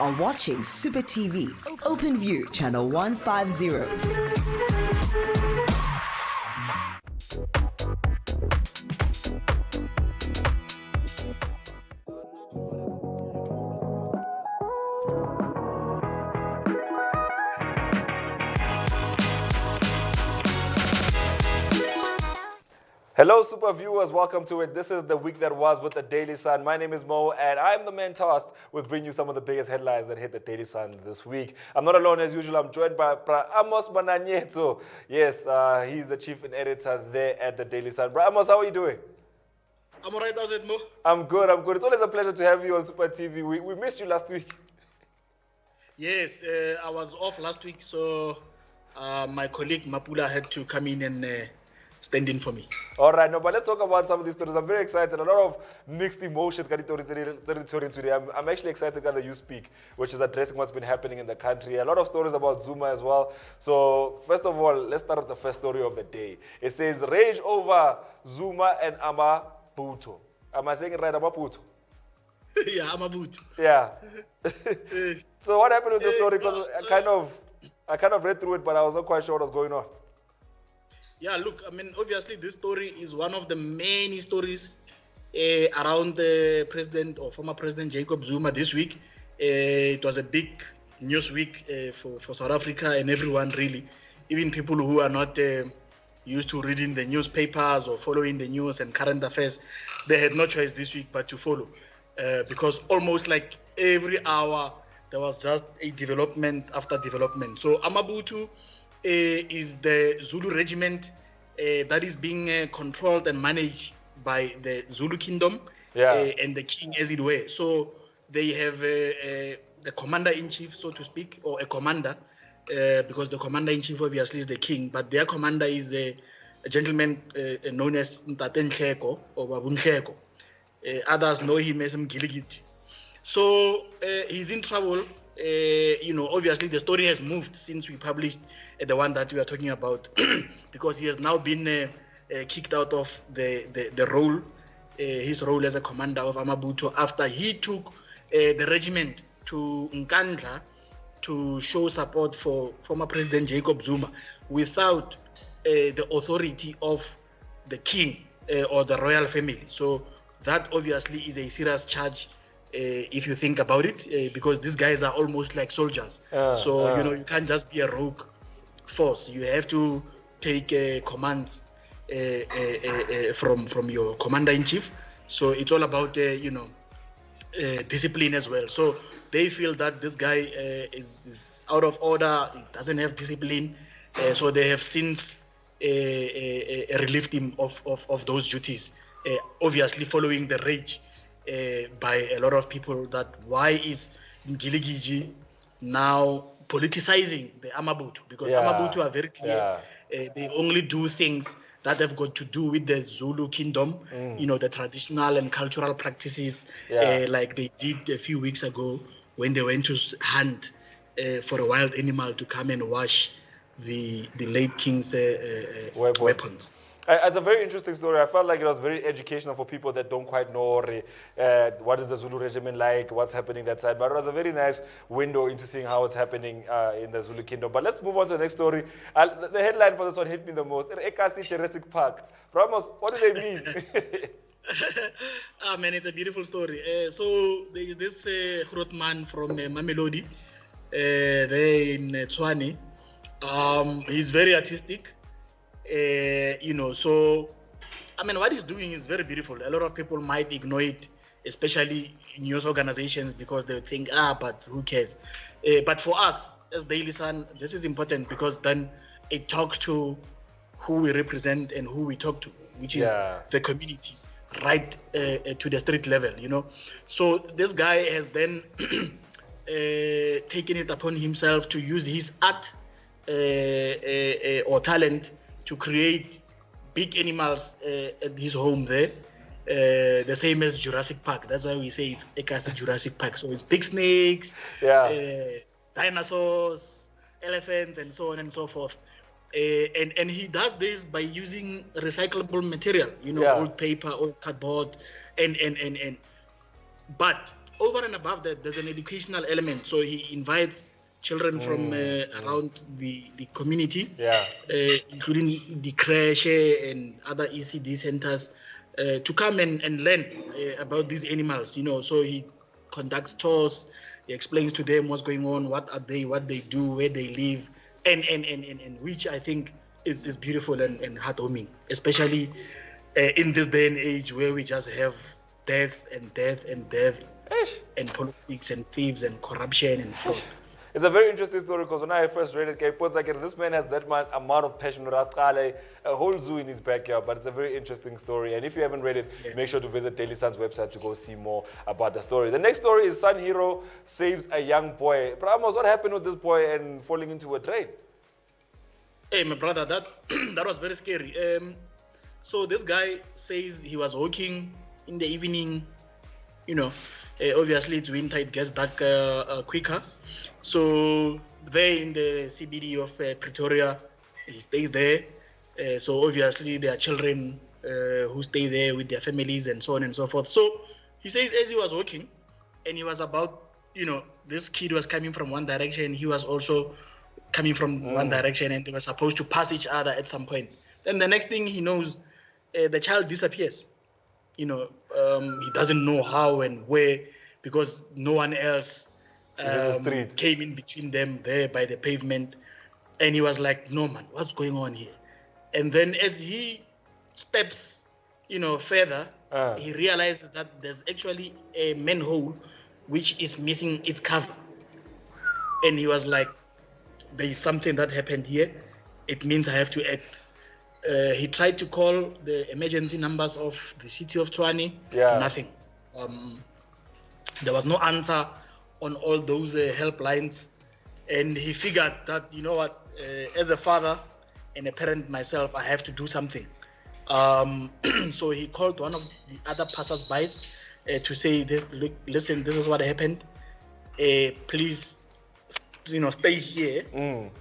are watching Super TV, Open View, channel 150. Hello, Super Viewers. Welcome to it. This is the week that was with the Daily Sun. My name is Mo, and I'm the man tasked with bringing you some of the biggest headlines that hit the Daily Sun this week. I'm not alone as usual. I'm joined by Amos Mananyetso. Yes, he's the chief and editor there at the Daily Sun. Amos, how are you doing? I'm alright. How's it, Mo? I'm good. It's always a pleasure to have you on Super TV. We missed you last week. Yes, I was off last week, so my colleague Mapula had to come in and stand in for me. All right, no, but let's talk about some of these stories. I'm very excited. A lot of mixed emotions. Today. I'm actually excited that you speak, which is addressing what's been happening in the country. A lot of stories about Zuma as well. So first of all, let's start with the first story of the day. It says, rage over Zuma and Amabuto. Am I saying it right, Amabuto? Yeah, Amabuto. Yeah. So what happened with the story? Because I kind of read through it, but I was not quite sure what was going on. Yeah, look, I mean, obviously this story is one of the many stories around the president or former president Jacob Zuma this week. It was a big news week for South Africa and everyone really, even people who are not used to reading the newspapers or following the news and current affairs. They had no choice this week but to follow because almost like every hour there was just a development after development. So Amabutu is the Zulu regiment that is being controlled and managed by the Zulu kingdom and the king, as it were. So they have a commander-in-chief, so to speak, or a commander, because the commander-in-chief obviously is the king, but their commander is a gentleman known as Ntate Nhleko or Babu Nhleko. Others know him as Mgiligiti. So he's in trouble. Obviously the story has moved since we published the one that we are talking about because he has now been kicked out of the role, his role as a commander of Amabuto after he took the regiment to Nkandla to show support for former President Jacob Zuma without the authority of the king or the royal family. So that obviously is a serious charge. If you think about it, because these guys are almost like soldiers. You can't just be a rogue force. You have to take commands from your commander-in-chief. So it's all about, discipline as well. So they feel that this guy is out of order. He doesn't have discipline. So they have since relieved him of those duties, obviously following the rage by a lot of people that why is Ngiligiji now politicizing the Amabutu? Because Amabutu are very clear. They only do things that have got to do with the Zulu kingdom, the traditional and cultural practices, like they did a few weeks ago when they went to hunt for a wild animal to come and wash the late king's weapons. It's a very interesting story. I felt like it was very educational for people that don't quite know what is the Zulu regiment like, what's happening that side. But it was a very nice window into seeing how it's happening in the Zulu kingdom. But let's move on to the next story. The headline for this one hit me the most. Ekasi Jurassic Park. Ramos, what do they mean? Man, it's a beautiful story. So there is this Grootman from Mamelodi, there in Tshwane. He's very artistic. So I mean, what he's doing is very beautiful. A lot of people might ignore it, especially news organizations, because they think, but who cares? But for us as Daily Sun, this is important because then it talks to who we represent and who we talk to, which is the community, right to the street level, So this guy has then taken it upon himself to use his art or talent to create big animals at his home there, the same as Jurassic Park. That's why we say it's Ekasi Jurassic Park. So it's big snakes, dinosaurs, elephants, and so on and so forth. And he does this by using recyclable material, old paper, old cardboard, and but over and above that, there's an educational element. So he invites children from around the community, including the creche and other ECD centers, to come and learn about these animals. So he conducts tours. He explains to them what's going on, what they do, where they live, and which I think is beautiful and heartwarming, especially in this day and age where we just have death and death and death, and politics and thieves and corruption and fraud. It's a very interesting story because when I first read it, this man has that much amount of passion, a whole zoo in his backyard, but it's a very interesting story. And if you haven't read it, make sure to visit Daily Sun's website to go see more about the story. The next story is Sun Hero saves a young boy. But Amos, what happened with this boy and falling into a train? Hey, my brother, that was very scary. So this guy says he was walking in the evening. Obviously it's winter, it gets dark quicker. So there in the CBD of Pretoria, he stays there. So obviously there are children who stay there with their families and so on and so forth. So he says as he was walking, and he was about, this kid was coming from one direction, he was also coming from one direction, and they were supposed to pass each other at some point. Then the next thing he knows, the child disappears. He doesn't know how and where, because no one else came in between them there by the pavement. And he was like, no man, what's going on here? And then as he steps further, he realizes that there's actually a manhole which is missing its cover. And he was like, there is something that happened here. It means I have to act. He tried to call the emergency numbers of the city of Tshwane. Nothing. There was no answer on all those helplines. And he figured that, as a father and a parent myself, I have to do something. So he called one of the other passers-by to say, listen, this is what happened. Please, stay here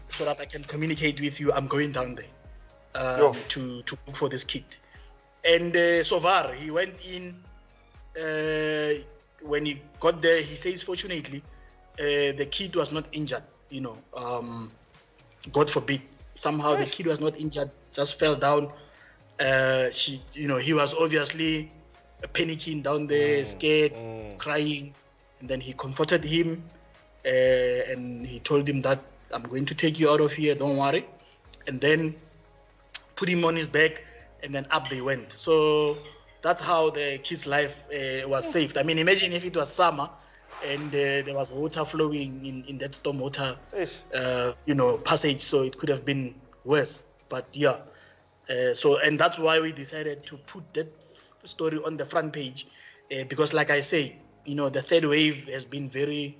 so that I can communicate with you. I'm going down there to look for this kid. And so far, he went in. When he got there, he says, fortunately, the kid was not injured. God forbid. Somehow the kid was not injured, just fell down. He was obviously panicking down there, scared, crying. And then he comforted him, and he told him that I'm going to take you out of here, don't worry. And then put him on his back, and then up they went. So that's how the kid's life was saved. I mean, imagine if it was summer and there was water flowing in that storm water, passage, so it could have been worse. But yeah, and that's why we decided to put that story on the front page, because like I say, the third wave has been very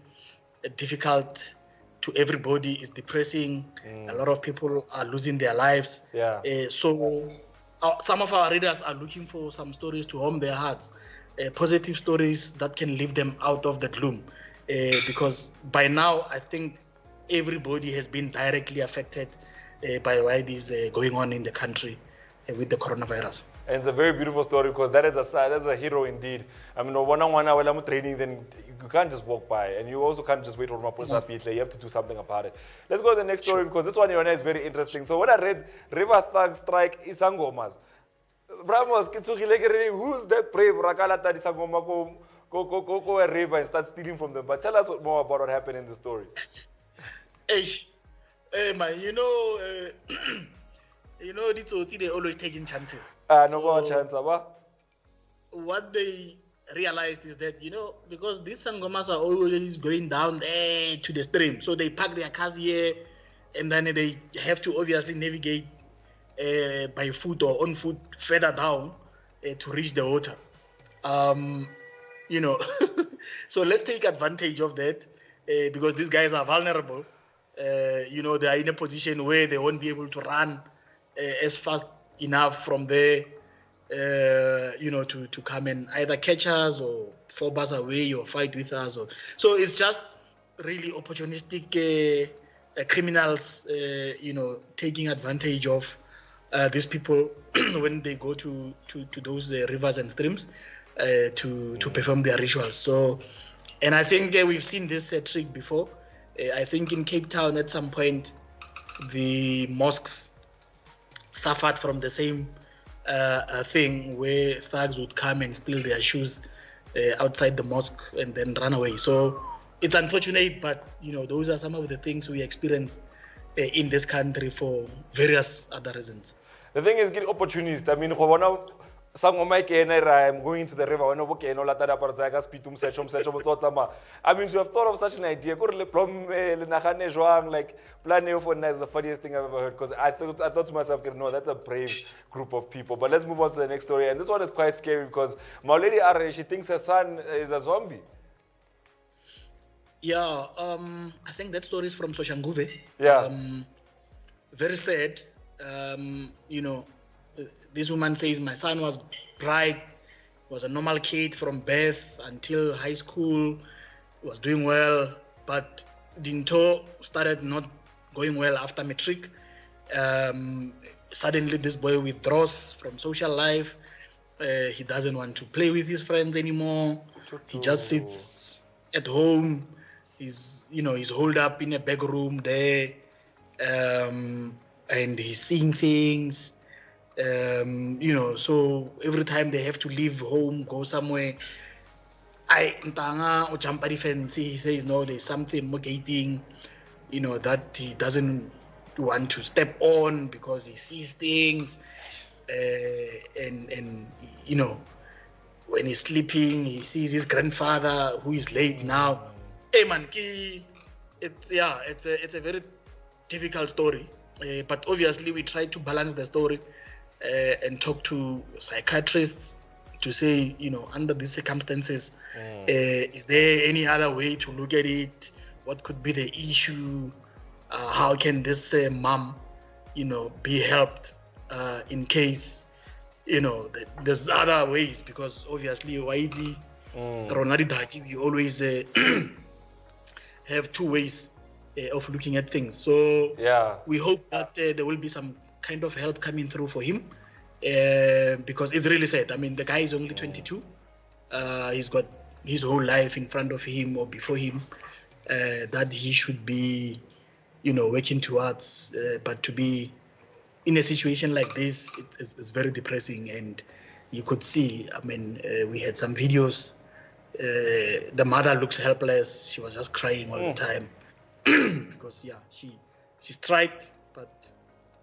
difficult to everybody. It's depressing. A lot of people are losing their lives. So some of our readers are looking for some stories to warm their hearts, positive stories that can lift them out of the gloom, because by now I think everybody has been directly affected by what is going on in the country with the coronavirus. And it's a very beautiful story because that's a hero indeed. I mean, when I'm training, then you can't just walk by, and you also can't just wait for my feet. You have to do something about it. Let's go to the next story because this one is very interesting. So when I read River Thug Strike Isangomas, Bramos, who's that brave Rakala that Isangoma go a river and start stealing from them? But tell us more about what happened in the story. Man, this OT, they always taking chances. No chance, what they realized is that, because these sangomas are always going down there to the stream, so they park their cars here, and then they have to obviously navigate by foot or on foot further down to reach the water. So let's take advantage of that because these guys are vulnerable. They are in a position where they won't be able to run as fast enough from there, to come and either catch us or fob us away or fight with us. So it's just really opportunistic criminals, taking advantage of these people when they go to those rivers and streams to perform their rituals. So And I think we've seen this trick before. I think in Cape Town at some point, the mosques suffered from the same thing where thugs would come and steal their shoes outside the mosque and then run away. So it's unfortunate, but those are some of the things we experience in this country for various other reasons. The thing is, get opportunities. I mean, some of my I'm going into the river. I mean, to have thought of such an idea, like, planning for night is the funniest thing I've ever heard. Because I thought to myself, no, that's a brave group of people. But let's move on to the next story. And this one is quite scary because my lady Are, she thinks her son is a zombie. Yeah, I think that story is from Soshanguve. Yeah. Very sad. This woman says my son was bright, was a normal kid from birth until high school, was doing well, but Dinto started not going well after matric. Suddenly this boy withdraws from social life. He doesn't want to play with his friends anymore. He just sits at home. He's holed up in a back room there, and he's seeing things. So every time they have to leave home, go somewhere, Ntanga or jump at the fence, he says no, there's something motivating, that he doesn't want to step on because he sees things, and when he's sleeping, he sees his grandfather who is late now. Hey man, it's a very difficult story, but obviously we try to balance the story. And talk to psychiatrists to say, under these circumstances, is there any other way to look at it? What could be the issue? How can this mom, be helped in case, there's other ways? Because obviously, YD, Ronadi Dati, we always have two ways of looking at things. So we hope that there will be some kind of help coming through for him, because it's really sad. I mean, the guy is only 22. He's got his whole life in front of him or before him that he should be, working towards. But to be in a situation like this, it's very depressing. And you could see, I mean, we had some videos. The mother looks helpless. She was just crying all the time because, she's tried, but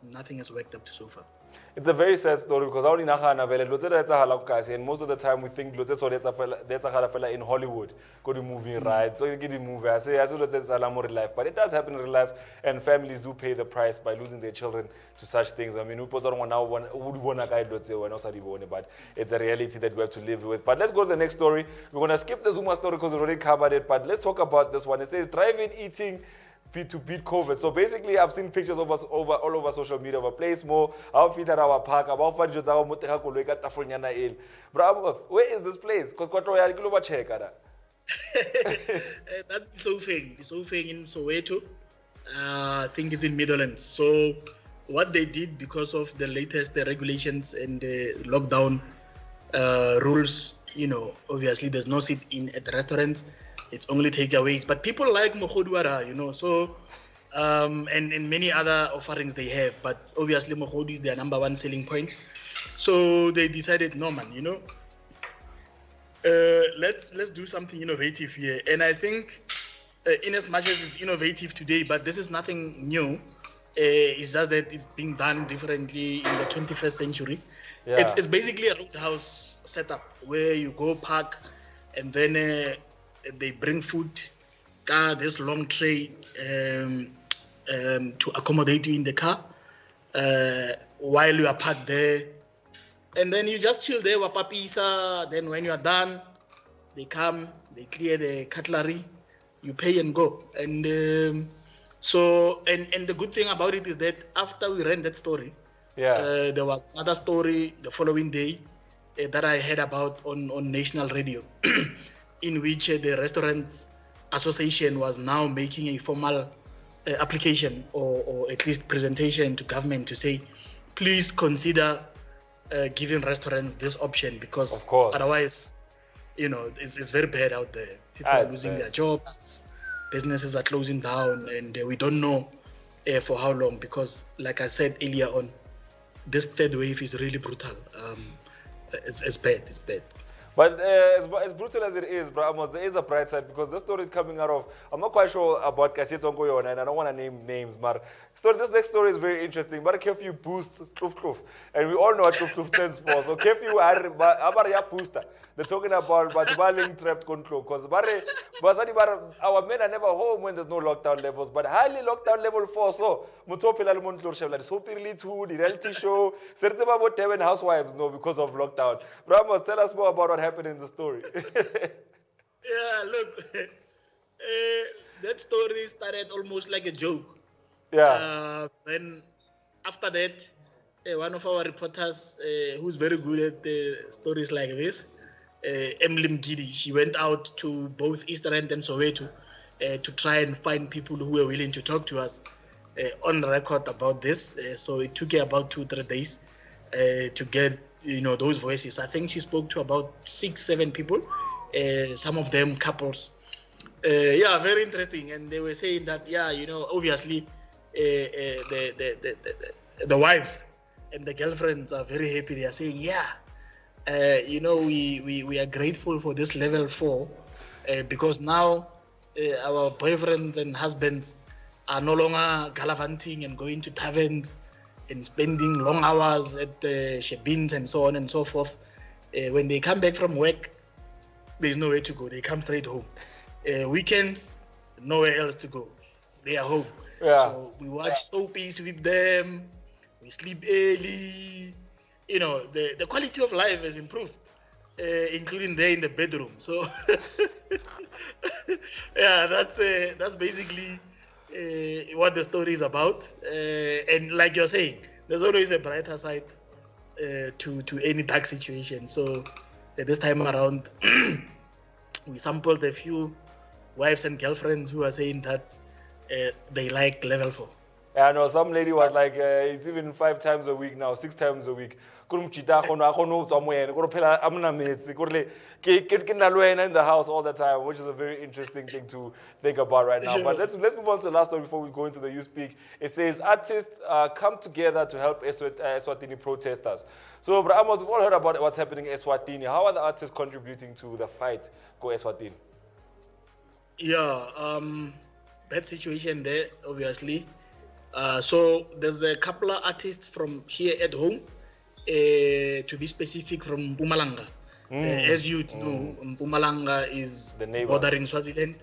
nothing has worked up to so far. It's a very sad story because and most of the time we think that's in Hollywood, go to movie, right? So you get the movie. I say it's real life, but it does happen in real life, and families do pay the price by losing their children to such things. I mean, but it's a reality that we have to live with. But let's go to the next story. We're gonna skip the Zuma story because we already covered it. But let's talk about this one. It says drive-in eating to beat COVID. So basically, I've seen pictures of us all over social media of a place more. Our feet at our park. About fun just our muteka koleka tafunyana il. Bro, where is this place? Because quatro ya kilo bache kada. That's the Sofeng. The Sofeng in Soweto. I think it's in Midlands. So what they did because of the latest regulations and the lockdown rules, obviously there's no sit-in at the restaurants. It's only takeaways, but people like Mogodwara, so, and many other offerings they have, but obviously Mogodu is their number one selling point. So they decided, no man, let's do something innovative here. And I think in as much as it's innovative today, but this is nothing new. It's just that it's being done differently in the 21st century. Yeah. It's basically a roadhouse setup where you go park and then they bring food, this long tray to accommodate you in the car while you are parked there. And then you just chill there, wapapisa. Then when you are done, they come, they clear the cutlery, you pay and go. And so the good thing about it is that after we ran that story, there was another story the following day that I heard about on national radio. In which the Restaurants Association was now making a formal application or at least presentation to government to say, please consider giving restaurants this option because otherwise, it's very bad out there. People are That's losing bad. their jobs, businesses are closing down, and we don't know for how long, because, like I said earlier on, this third wave is really brutal. It's bad. It's bad. But as brutal as it is, bro, Amos, there is a bright side because this story is coming out of. I'm not quite sure about Kasetsongo and I don't want to name names, but this next story is very interesting. But curfew boosts Kloof, and we all know what Kloof stands for. So curfew are booster. They're talking about Batbaling trapped control because our men are never home when there's no lockdown levels, but highly lockdown level 4. So Mutopila Montlor so Pirli 2, the reality show, certain about 10 housewives no because of lockdown. Ramos, tell us more about what happened in the story. Yeah, look, that story started almost like a joke. Yeah. Then after that, one of our reporters, who's very good at stories like this, Emily Mgidi, she went out to both Eastern and Soweto to try and find people who were willing to talk to us on record about this. So it took her about 2-3 days to get those voices. I think she spoke to about 6-7 people, some of them couples. Yeah, very interesting. And they were saying that obviously the wives and the girlfriends are very happy. They are saying we are grateful for this level 4 because now our boyfriends and husbands are no longer gallivanting and going to taverns and spending long hours at shebins and so on and so forth. When they come back from work, there's nowhere to go. They come straight home. Weekends, nowhere else to go. They are home. Yeah. So we watch soapies with them. We sleep early. The quality of life has improved, including there in the bedroom. So, yeah, that's basically what the story is about. And like you're saying, there's always a brighter side to any dark situation. So, this time around, we sampled a few wives and girlfriends who are saying that they like level 4. Yeah, I know some lady was like, it's even 5 times a week now, 6 times a week. In the house all the time, which is a very interesting thing to think about right now. Sure. But let's move on to the last story before we go into the You Speak. It says artists come together to help Eswatini protesters. So, Bra Amos, we've all heard about what's happening in Eswatini. How are the artists contributing to the fight go Eswatini? Yeah, bad situation there, obviously. So there's a couple of artists from here at home, to be specific, from Mpumalanga. As you know, Mpumalanga is bordering Swaziland,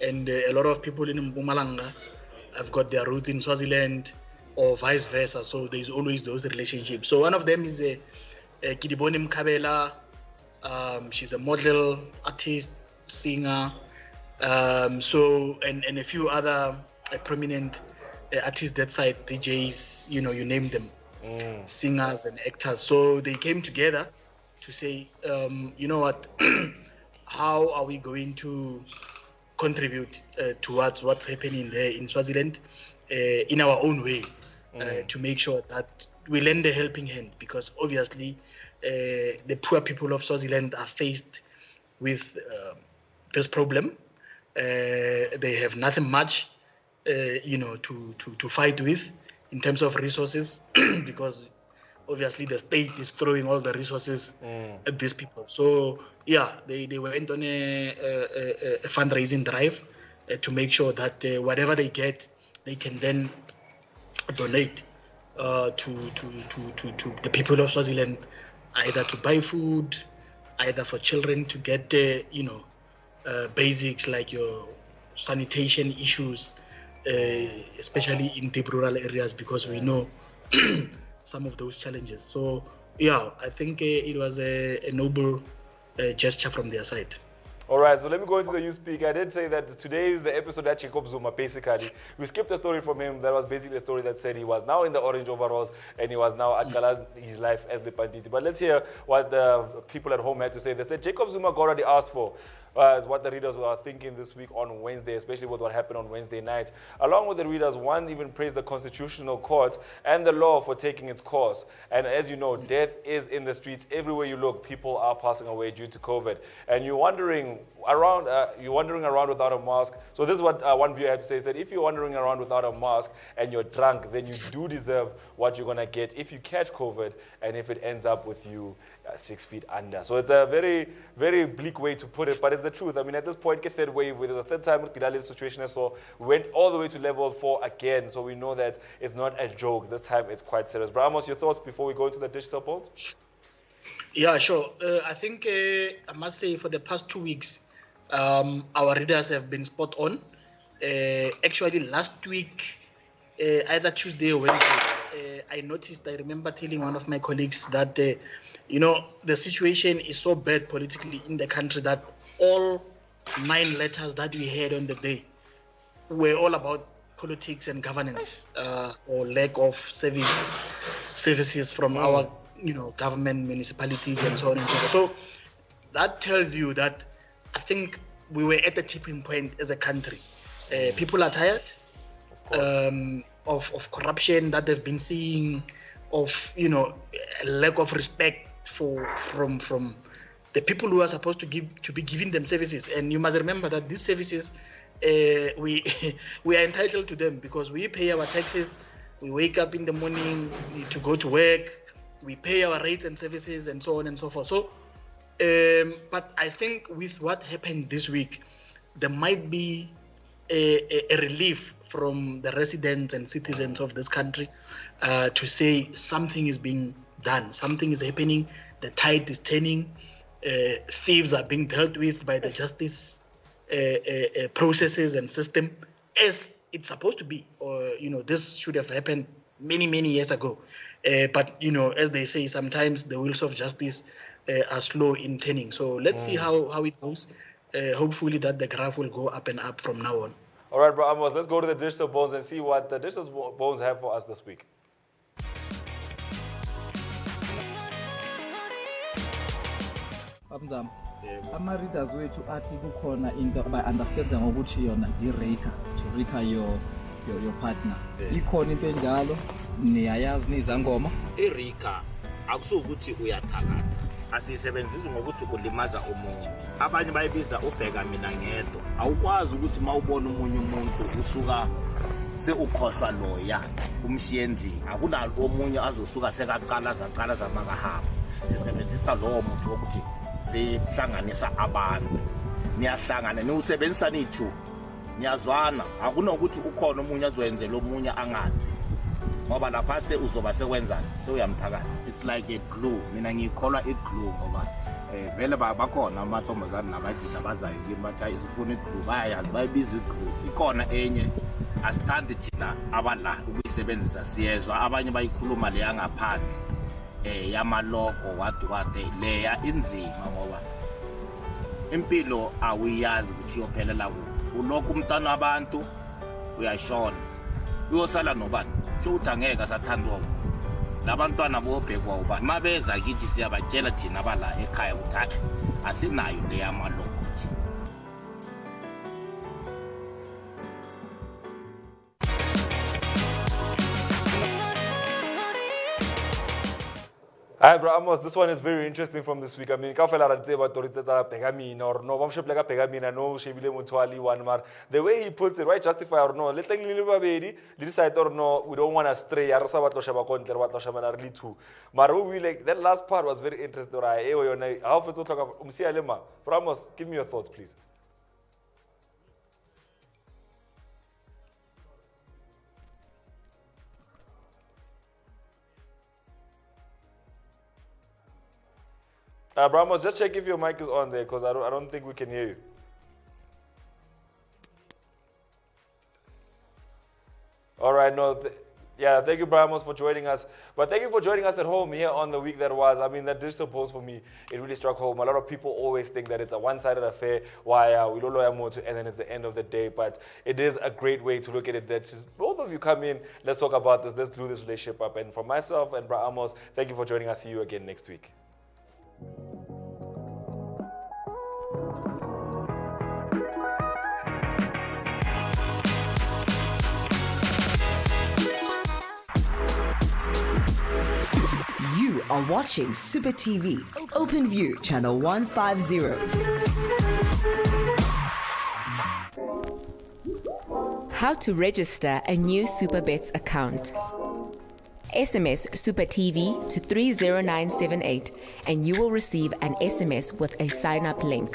and a lot of people in Mpumalanga have got their roots in Swaziland or vice versa. So there's always those relationships. So one of them is Kidiboni Mkabela. She's a model, artist, singer. So and a few other prominent artists that side, DJs, you name them, singers and actors. So they came together to say, you know what, how are we going to contribute towards what's happening there in Swaziland in our own way, to make sure that we lend a helping hand, because obviously the poor people of Swaziland are faced with this problem. They have nothing much to fight with in terms of resources, because obviously the state is throwing all the resources at these people. So yeah, they went on a fundraising drive to make sure that whatever they get, they can then donate to the people of Swaziland, either to buy food, either for children to get basics like your sanitation issues, especially in deep rural areas, because we know some of those challenges. So yeah, I think it was a noble gesture from their side. All right, so let me go into the You Speak. I did say that today is the episode that Jacob Zuma, basically. We skipped a story from him that was basically a story that said he was now in the orange overalls and he was now at his life as the Panditi. But let's hear what the people at home had to say. They said Jacob Zuma got what he asked for. is what the readers were thinking this week on Wednesday, especially with what happened on Wednesday night. Along with the readers, one even praised the Constitutional Court and the law for taking its course. And as you know, death is in the streets. Everywhere you look, people are passing away due to COVID. And you're wandering around without a mask. So this is what one viewer had to say. He said, if you're wandering around without a mask and you're drunk, then you do deserve what you're going to get if you catch COVID and if it ends up with you 6 feet under. So it's a very, very bleak way to put it, but it's the truth. I mean, at this point, get third wave, there's a third time with Kidali situation, so we went all the way to level 4 again, so we know that it's not a joke. This time it's quite serious. But Amos, your thoughts before we go into the digital polls? Yeah, sure. I think I must say for the past 2 weeks, our readers have been spot on. Actually, last week, either Tuesday or Wednesday, I remember telling one of my colleagues that, the situation is so bad politically in the country that all 9 letters that we had on the day were all about politics and governance, or lack of services from our, government, municipalities, and so on and so forth. So that tells you that I think we were at a tipping point as a country. People are tired of corruption that they've been seeing, of lack of respect from the people who are supposed to be giving them services. And you must remember that these services, we are entitled to them because we pay our taxes, we wake up in the morning to go to work, we pay our rates and services, and so on and so forth. So but I think with what happened this week, there might be a relief from the residents and citizens of this country to say something is being done, something is happening, the tide is turning, thieves are being dealt with by the justice processes and system as it's supposed to be. Or this should have happened many years ago. But as they say, sometimes the wheels of justice are slow in turning. So let's see how it goes. Hopefully that the graph will go up and up from now on. All right, bro Amos, let's go to the digital polls and see what the digital polls have for us this week. Abzam, ama-readers wethu athi kukhona into abayi-understanda ngokuthi yona yi-reka, to reka your partner. Ikhona into enjalo, niyayazi nizangoma? I-reka akusukuthi uyathakatha, asiyisebenzisi ngokuthi ulimaza umuntu. Abanye bayibiza ubheka mina ngedwa. Awukwazi ukuthi mawubona umunye umuntu usuka seukhohlwa loya umshiye endlini, akunalo omunye azosuka sekaqala makahamba. Sisebenzisa lowo muntu ukuthi sihlanganisa abantu, niyahlangana niwusebenzisa niyi-2, niyazwana. Akunokuthi ukhona omunye azoyenzela omunye angazi, ngoba lapha uzoba sekwenzani sewuyamthakaza. It's like a glue. Mina ngikholwa i-glue ngoba vele bakhona amantombazane nabajida abazayo kimi bathi isifuna i-glue, bayayazi bayibiza i-glue. Ikhona enye asithandi thina abala ukuyisebenzisa, siyezwa abanye bayikhuluma leya ngaphandle yamaloko wade leya inzima, ngoba impilo awuyazi ukuthi iyophelela kuphi. Ulokhu umntana wabantu uyashona, uyosala nobani? Sho ukuthi angeke asathandwa labantwana bobhekwa ubani. Mabeza kithi siyabatshela thina abala ekhaya ukuthi asinayo leya maloko. Hi, bro Amos. This one is very interesting from this week. I mean, kafela ra tseba tori tsa pegamina or no, bam shepela pegamina no shebile motwali one mar. The way he puts it, right, justify or no, le teng le babedi, le decide or no, we don't want to stray. Ya re sa batlo sheba kontle, re batlo sheba na re le two. Mar we like that last part was very interesting. Right, e yona how fetso tlhoka umsia le ma. Bro Amos, give me your thoughts, please. Bro Amos, just check if your mic is on there, because I don't think we can hear you. All right, no, yeah, thank you, Bro Amos, for joining us. But thank you for joining us at home here on the week that was. I mean, that digital post for me, it really struck home. A lot of people always think that it's a one-sided affair, why we don't know more to, and then it's the end of the day. But it is a great way to look at it. That just, both of you come in, let's talk about this, let's glue this relationship up. And for myself and Bro Amos, thank you for joining us. See you again next week. are watching SupaTV, OpenView channel 150. How to register a new SuperBets account. SMS SupaTV to 30978 and you will receive an SMS with a sign-up link.